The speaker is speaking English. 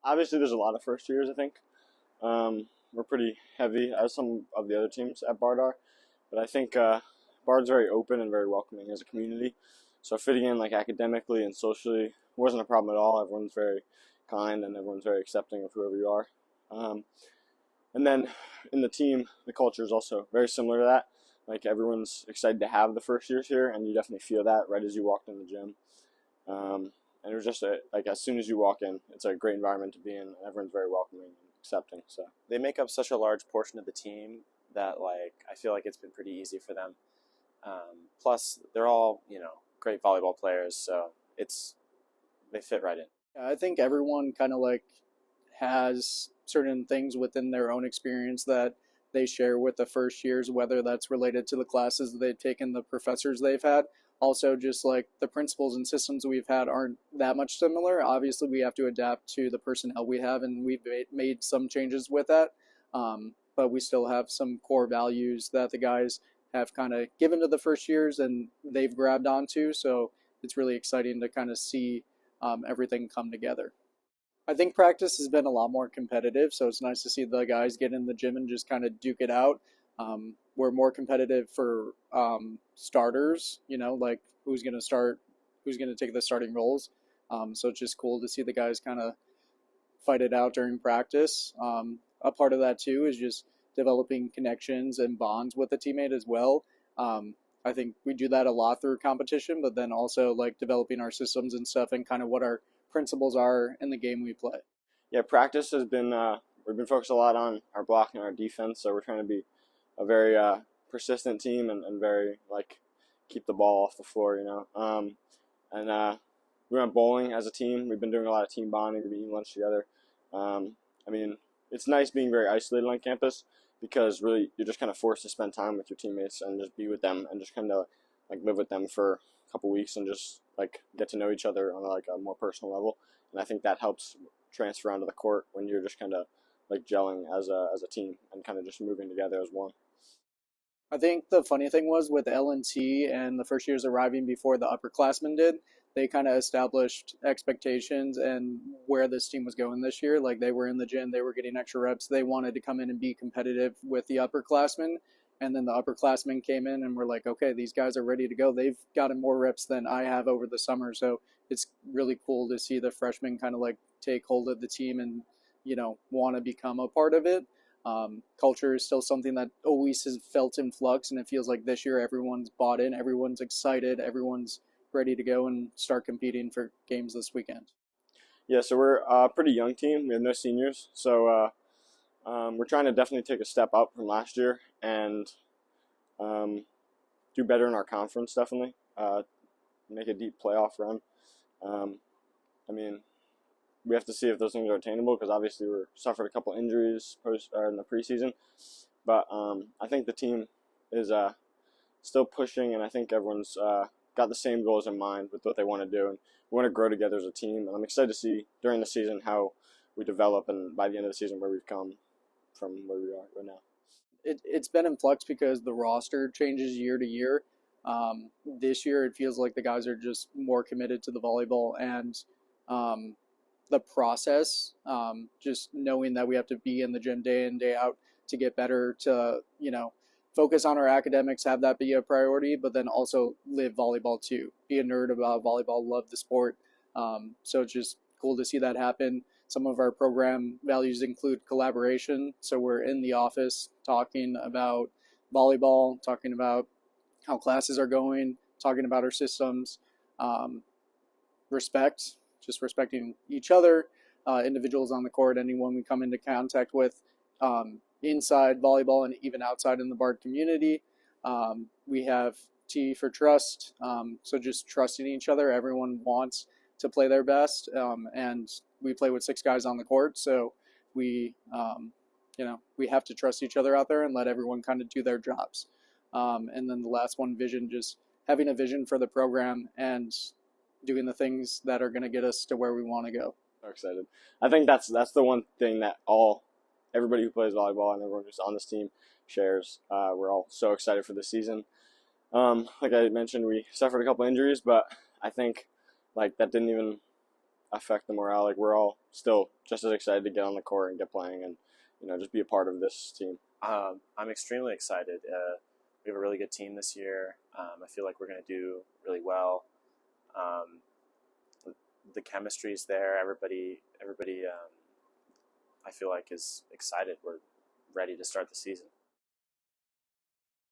Obviously, there's a lot of first years, I think. We're pretty heavy, as some of the other teams at Bard are. But I think Bard's very open and very welcoming as a community. So fitting in like academically and socially wasn't a problem at all. Everyone's very kind and everyone's very accepting of whoever you are. And then in the team, the culture is also very similar to that. Like everyone's excited to have the first years here, and you definitely feel that right as you walked in the gym. And it was just like as soon as you walk in, it's a great environment to be in. Everyone's very welcoming and accepting. So They make up such a large portion of the team that I feel like it's been pretty easy for them. Plus, they're all great volleyball players, so they fit right in. Yeah, I think everyone kind of has certain things within their own experience that they share with the first years, whether that's related to the classes that they've taken, the professors they've had. Also, just like the principles and systems we've had aren't that much similar. Obviously, we have to adapt to the personnel we have, and we've made some changes with that. But we still have some core values that the guys have kind of given to the first years and they've grabbed onto. So it's really exciting to kind of see everything come together. I think practice has been a lot more competitive, so it's nice to see the guys get in the gym and just kind of duke it out. We're more competitive for starters, like who's going to start, who's going to take the starting roles. So it's just cool to see the guys kind of fight it out during practice. A part of that too is just developing connections and bonds with the teammate as well. I think we do that a lot through competition, but then also like developing our systems and stuff and kind of what our principles are in the game we play. Yeah, practice has been we've been focused a lot on our blocking and our defense. So we're trying to be a very persistent team and very keep the ball off the floor, And we went bowling as a team. We've been doing a lot of team bonding. We've been eating lunch together. It's nice being very isolated on campus because really you're just kind of forced to spend time with your teammates and just be with them and just kind of live with them for a couple weeks and just get to know each other on a more personal level. And I think that helps transfer onto the court when you're just kind of gelling as a team and kind of just moving together as one. I think the funny thing was with L&T and the first years arriving before the upperclassmen did, they kind of established expectations and where this team was going this year. Like they were in the gym, they were getting extra reps. They wanted to come in and be competitive with the upperclassmen. And then the upperclassmen came in and were like, okay, these guys are ready to go. They've gotten more reps than I have over the summer. So it's really cool to see the freshmen kind of take hold of the team and, want to become a part of it. Culture is still something that always has felt in flux. And it feels like this year everyone's bought in, everyone's excited, everyone's ready to go and start competing for games this weekend. Yeah, so we're a pretty young team. We have no seniors. So we're trying to definitely take a step up from last year and do better in our conference, definitely. Make a deep playoff run. We have to see if those things are attainable because obviously we suffered a couple injuries in the preseason. But I think the team is still pushing, and I think everyone's got the same goals in mind with what they want to do. And we want to grow together as a team. And I'm excited to see during the season how we develop and by the end of the season where we've come from where we are right now. It's been in flux because the roster changes year to year. This year it feels like the guys are just more committed to the volleyball and the process, just knowing that we have to be in the gym day in, day out to get better, to, focus on our academics, have that be a priority, but then also live volleyball too. Be a nerd about volleyball, love the sport. So it's just cool to see that happen. Some of our program values include collaboration. So we're in the office talking about volleyball, talking about how classes are going, talking about our systems, respect, just respecting each other, individuals on the court, anyone we come into contact with inside volleyball and even outside in the Bard community. We have T for trust, so just trusting each other. Everyone wants to play their best, and we play with 6 guys on the court, so we have to trust each other out there and let everyone kind of do their jobs. And then the last one, vision, just having a vision for the program and doing the things that are going to get us to where we want to go. So excited. I think that's the one thing that everybody who plays volleyball and everyone who's on this team shares. We're all so excited for this season. Like I mentioned, we suffered a couple injuries, but I think that didn't even affect the morale. Like, we're all still just as excited to get on the court and get playing and, just be a part of this team. I'm extremely excited. We have a really good team this year. I feel like we're going to do really well. The chemistry's there. Everybody, I feel like is excited. We're ready to start the season.